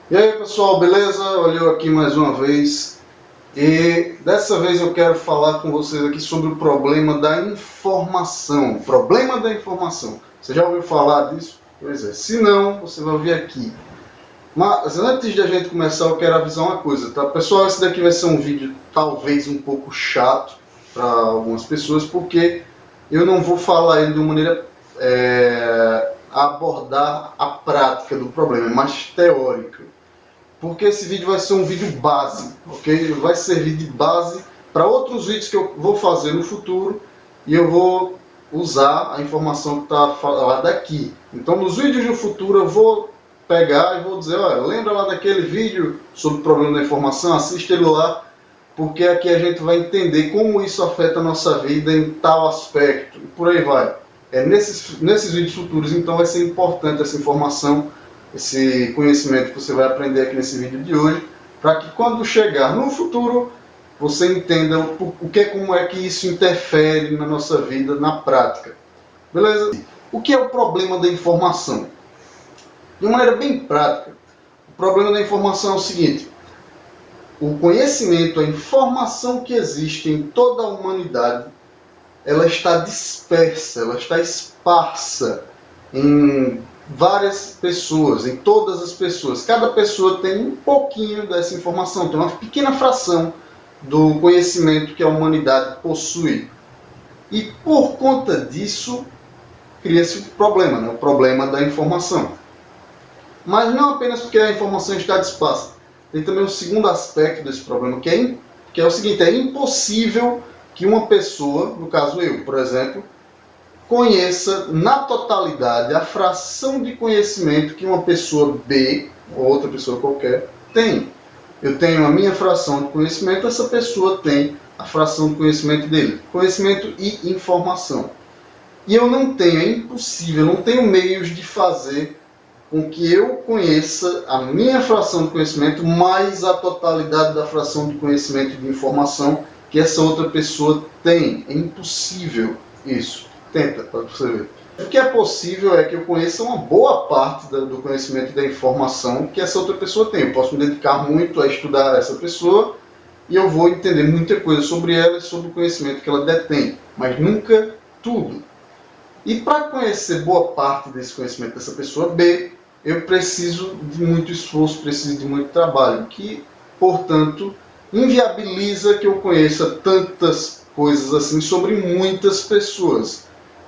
E aí pessoal, beleza? Olha eu aqui mais uma vez e dessa vez eu quero falar com vocês aqui sobre o problema da informação. Problema da informação. Você já ouviu falar disso? Pois é, se não, você vai ouvir aqui. Mas antes de a gente começar, eu quero avisar uma coisa, tá? Pessoal, esse daqui vai ser um vídeo talvez um pouco chato para algumas pessoas, porque eu não vou falar ele de uma maneira abordar a prática do problema, mas teórica. Porque esse vídeo vai ser um vídeo base, ok? Vai servir de base para outros vídeos que eu vou fazer no futuro e eu vou usar a informação que está falada aqui. Então, nos vídeos do futuro eu vou pegar e vou dizer, olha, lembra lá daquele vídeo sobre o problema da informação? Assista ele lá, porque aqui a gente vai entender como isso afeta a nossa vida em tal aspecto, e por aí vai. Nesses vídeos futuros, então, vai ser importante essa informação, esse conhecimento que você vai aprender aqui nesse vídeo de hoje, para que quando chegar no futuro, você entenda como é que isso interfere na nossa vida, na prática. Beleza? O que é o problema da informação? De uma maneira bem prática, o problema da informação é o seguinte: o conhecimento, a informação que existe em toda a humanidade, ela está dispersa, ela está esparsa em várias pessoas, em todas as pessoas. Cada pessoa tem um pouquinho dessa informação, tem uma pequena fração do conhecimento que a humanidade possui. E por conta disso, cria-se o problema, né? O problema da informação. Mas não apenas porque a informação está dispersa. Tem também o segundo aspecto desse problema, que é o seguinte: é impossível que uma pessoa, no caso eu, por exemplo, conheça na totalidade a fração de conhecimento que uma pessoa B, ou outra pessoa qualquer, tem. Eu tenho a minha fração de conhecimento, essa pessoa tem a fração de conhecimento dele. Conhecimento e informação. E eu não tenho, é impossível, eu não tenho meios de fazer com que eu conheça a minha fração de conhecimento mais a totalidade da fração de conhecimento e de informação que essa outra pessoa tem. É impossível isso. Tenta, para você ver. O que é possível é que eu conheça uma boa parte do conhecimento e da informação que essa outra pessoa tem. Eu posso me dedicar muito a estudar essa pessoa e eu vou entender muita coisa sobre ela e sobre o conhecimento que ela detém, mas nunca tudo. E para conhecer boa parte desse conhecimento dessa pessoa B, eu preciso de muito esforço, preciso de muito trabalho, que, portanto, inviabiliza que eu conheça tantas coisas assim sobre muitas pessoas.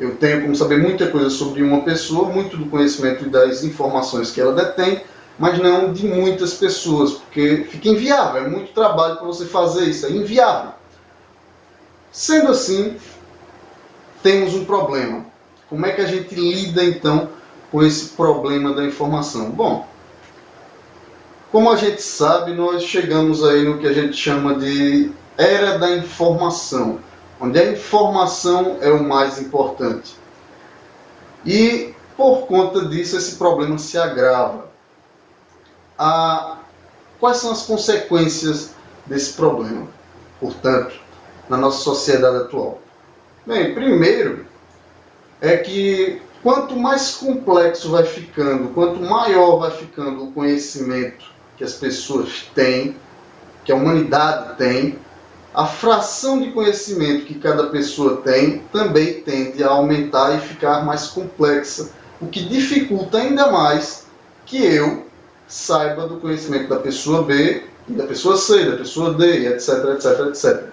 Eu tenho como saber muita coisa sobre uma pessoa, muito do conhecimento e das informações que ela detém, mas não de muitas pessoas, porque fica inviável, é muito trabalho para você fazer isso, é inviável. Sendo assim, temos um problema. Como é que a gente lida então com esse problema da informação? Bom, como a gente sabe, nós chegamos aí no que a gente chama de era da informação, onde a informação é o mais importante. E por conta disso esse problema se agrava. Quais são as consequências desse problema, portanto, na nossa sociedade atual? Bem, primeiro é que quanto mais complexo vai ficando, quanto maior vai ficando o conhecimento que as pessoas têm, que a humanidade tem, a fração de conhecimento que cada pessoa tem também tende a aumentar e ficar mais complexa, o que dificulta ainda mais que eu saiba do conhecimento da pessoa B, da pessoa C, da pessoa D, etc, etc, etc.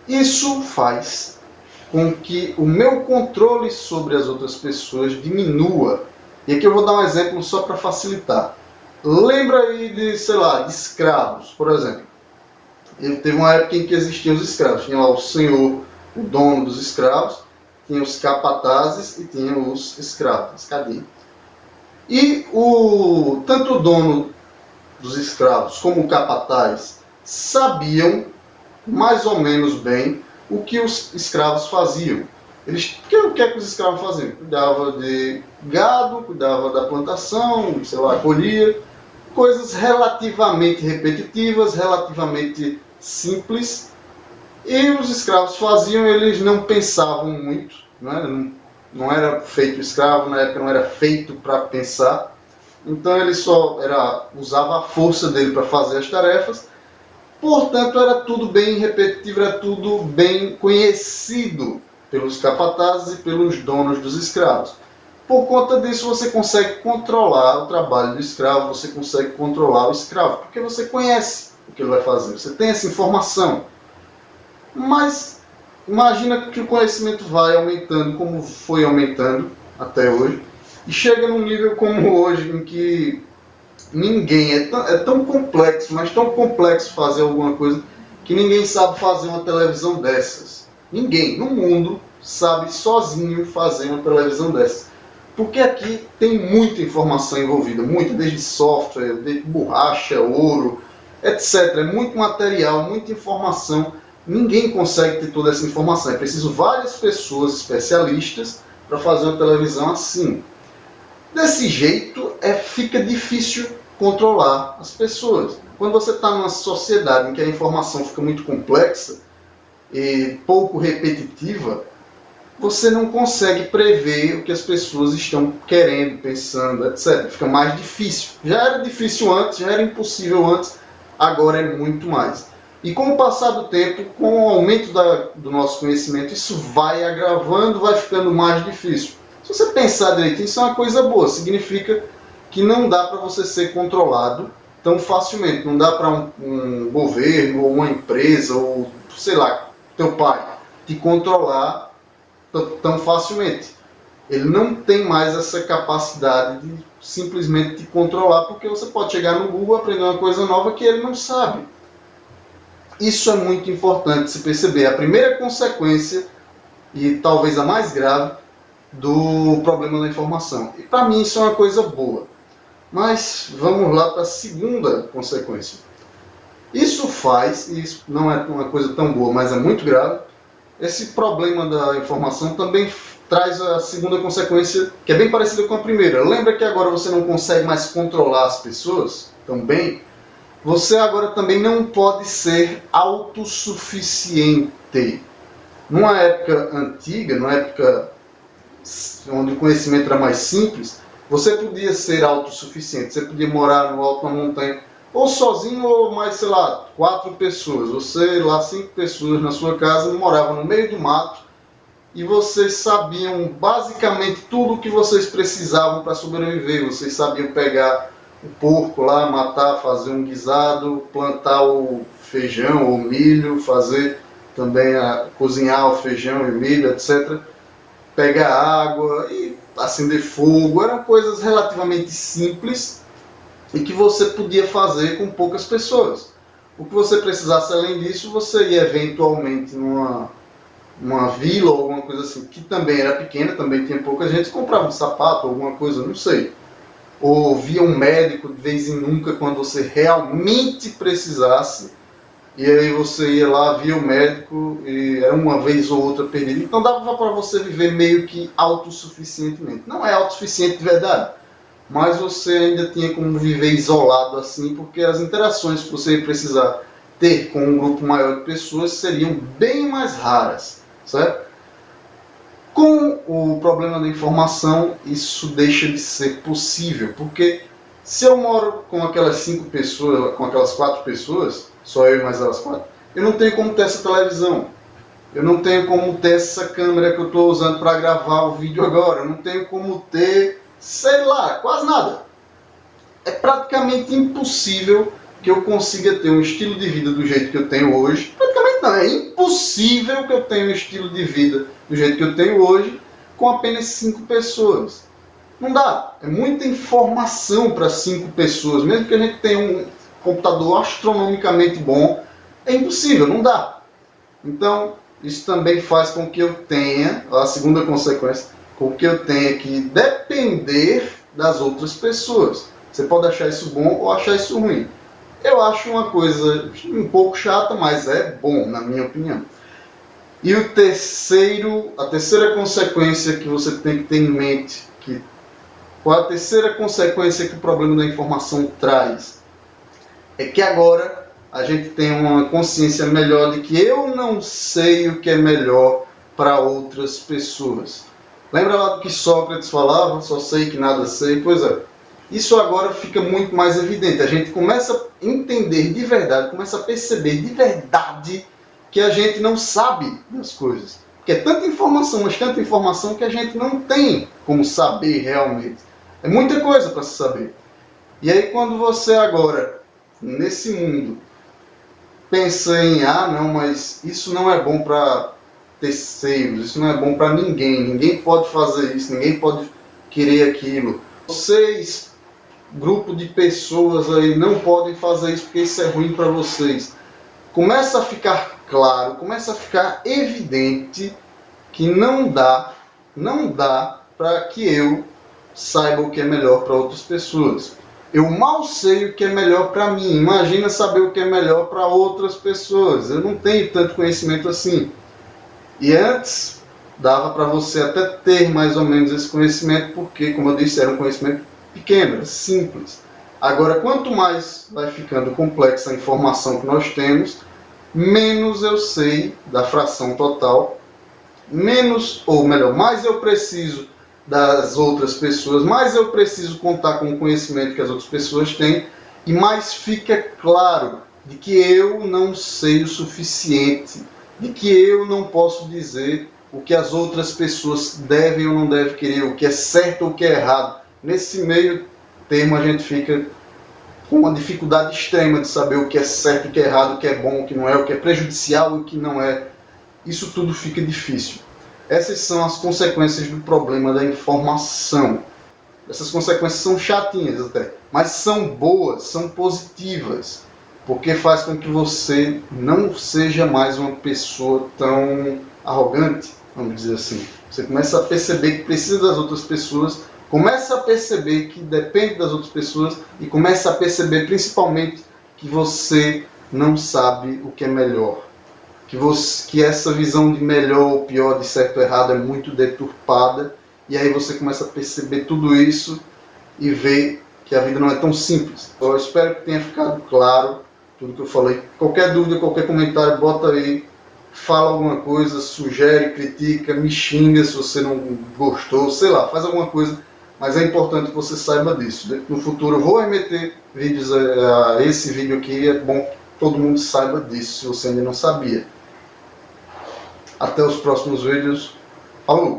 Isso faz com que o meu controle sobre as outras pessoas diminua. E aqui eu vou dar um exemplo só para facilitar. Lembra aí de, sei lá, de escravos, por exemplo. Teve uma época em que existiam os escravos. Tinha lá o senhor, o dono dos escravos, tinha os capatazes e tinha os escravos, escadinhos. E tanto o dono dos escravos como o capataz sabiam mais ou menos bem o que os escravos faziam. O que é que os escravos faziam? Cuidava de gado, cuidava da plantação, sei lá, colhia, coisas relativamente repetitivas, relativamente simples, e os escravos faziam, eles não pensavam muito, não era feito escravo, na época não era feito para pensar, então ele só usava a força dele para fazer as tarefas, portanto era tudo bem repetitivo, era tudo bem conhecido pelos capatazes e pelos donos dos escravos. Por conta disso você consegue controlar o trabalho do escravo, você consegue controlar o escravo, porque você conhece o que ele vai fazer, você tem essa informação. Mas imagina que o conhecimento vai aumentando como foi aumentando até hoje, e chega num nível como hoje, em que ninguém, é tão complexo, mas tão complexo fazer alguma coisa, que ninguém sabe fazer uma televisão dessas. Ninguém no mundo sabe sozinho fazer uma televisão dessas. Porque aqui tem muita informação envolvida, muita, desde software, desde borracha, ouro, etc. É muito material, muita informação. Ninguém consegue ter toda essa informação. É preciso várias pessoas especialistas para fazer uma televisão assim. Desse jeito, fica difícil controlar as pessoas. Quando você está numa sociedade em que a informação fica muito complexa e pouco repetitiva, você não consegue prever o que as pessoas estão querendo, pensando, etc. Fica mais difícil. Já era difícil antes, já era impossível antes, agora é muito mais. E com o passar do tempo, com o aumento do nosso conhecimento, isso vai agravando, vai ficando mais difícil. Se você pensar direitinho, isso é uma coisa boa. Significa que não dá para você ser controlado tão facilmente. Não dá para um governo, ou uma empresa, ou sei lá, teu pai, te controlar tão facilmente. Ele não tem mais essa capacidade de simplesmente te controlar, porque você pode chegar no Google e aprender uma coisa nova que ele não sabe. Isso é muito importante se perceber. A primeira consequência, e talvez a mais grave, do problema da informação. E para mim isso é uma coisa boa. Mas vamos lá para a segunda consequência. Isso faz, e isso não é uma coisa tão boa, mas é muito grave, esse problema da informação também traz a segunda consequência, que é bem parecida com a primeira. Lembra que agora você não consegue mais controlar as pessoas também? Você agora também não pode ser autossuficiente. Numa época antiga, numa época onde o conhecimento era mais simples, você podia ser autossuficiente, você podia morar no alto da montanha, ou sozinho, ou mais, sei lá, 4 pessoas, ou sei lá, 5 pessoas na sua casa, moravam no meio do mato, e vocês sabiam basicamente tudo o que vocês precisavam para sobreviver. Vocês sabiam pegar o porco lá, matar, fazer um guisado, plantar o feijão ou milho, fazer também cozinhar o feijão e milho, etc. Pegar água e acender fogo. Eram coisas relativamente simples e que você podia fazer com poucas pessoas. O que você precisasse além disso, você ia eventualmente numa vila ou alguma coisa assim, que também era pequena, também tinha pouca gente, comprava um sapato, alguma coisa, não sei. Ou via um médico de vez em nunca quando você realmente precisasse, e aí você ia lá, via o médico, e era uma vez ou outra perdido. Então dava para você viver meio que autossuficientemente. Não é autossuficiente de verdade, mas você ainda tinha como viver isolado assim, porque as interações que você ia precisar ter com um grupo maior de pessoas seriam bem mais raras, certo? Com o problema da informação, isso deixa de ser possível, porque se eu moro com aquelas 5 pessoas, com aquelas 4 pessoas, só eu e mais elas 4, eu não tenho como ter essa televisão, eu não tenho como ter essa câmera que eu estou usando para gravar o vídeo agora, eu não tenho como ter, sei lá, quase nada. É praticamente impossível que eu consiga ter um estilo de vida do jeito que eu tenho hoje. Praticamente não, é impossível que eu tenha um estilo de vida do jeito que eu tenho hoje com apenas 5 pessoas. Não dá, é muita informação para 5 pessoas, mesmo que a gente tenha um computador astronomicamente bom, é impossível, não dá. Então, isso também faz com que eu tenha, a segunda consequência, com que eu tenha que depender das outras pessoas. Você pode achar isso bom ou achar isso ruim. Eu acho uma coisa um pouco chata, mas é bom, na minha opinião. E a terceira consequência que você tem que ter em mente, qual a terceira consequência que o problema da informação traz? É que agora a gente tem uma consciência melhor de que eu não sei o que é melhor para outras pessoas. Lembra lá do que Sócrates falava? Só sei que nada sei? Pois é. isso agora fica muito mais evidente. A gente começa a entender de verdade, começa a perceber de verdade que a gente não sabe das coisas. Porque é tanta informação, mas tanta informação que a gente não tem como saber realmente. É muita coisa para se saber. E aí quando você agora, nesse mundo, pensa em, não, mas isso não é bom para terceiros, isso não é bom para ninguém, ninguém pode fazer isso, ninguém pode querer aquilo. Vocês, grupo de pessoas aí, não podem fazer isso porque isso é ruim para vocês. Começa a ficar claro, começa a ficar evidente que não dá para que eu saiba o que é melhor para outras pessoas. Eu mal sei o que é melhor para mim. Imagina saber o que é melhor para outras pessoas. Eu não tenho tanto conhecimento assim. E antes dava para você até ter mais ou menos esse conhecimento, porque, como eu disse, era um conhecimento pequeno, era simples. Agora, quanto mais vai ficando complexa a informação que nós temos, menos eu sei da fração total, menos, ou melhor, mais eu preciso das outras pessoas, mais eu preciso contar com o conhecimento que as outras pessoas têm, e mais fica claro de que eu não sei o suficiente, de que eu não posso dizer o que as outras pessoas devem ou não devem querer, o que é certo ou o que é errado. Nesse meio termo a gente fica com uma dificuldade extrema de saber o que é certo, o que é errado, o que é bom, o que não é, o que é prejudicial e o que não é. Isso tudo fica difícil. Essas são as consequências do problema da informação. Essas consequências são chatinhas até, mas são boas, são positivas, porque faz com que você não seja mais uma pessoa tão arrogante, vamos dizer assim. Você começa a perceber que precisa das outras pessoas, começa a perceber que depende das outras pessoas e começa a perceber principalmente que você não sabe o que é melhor. Que essa visão de melhor ou pior, de certo ou errado, é muito deturpada, e aí você começa a perceber tudo isso e ver que a vida não é tão simples. Eu espero que tenha ficado claro tudo que eu falei. Qualquer dúvida, qualquer comentário, bota aí, fala alguma coisa, sugere, critica, me xinga se você não gostou, sei lá, faz alguma coisa, mas é importante que você saiba disso. No futuro eu vou remeter vídeos a esse vídeo aqui, é bom que todo mundo saiba disso, se você ainda não sabia. Até os próximos vídeos. Falou!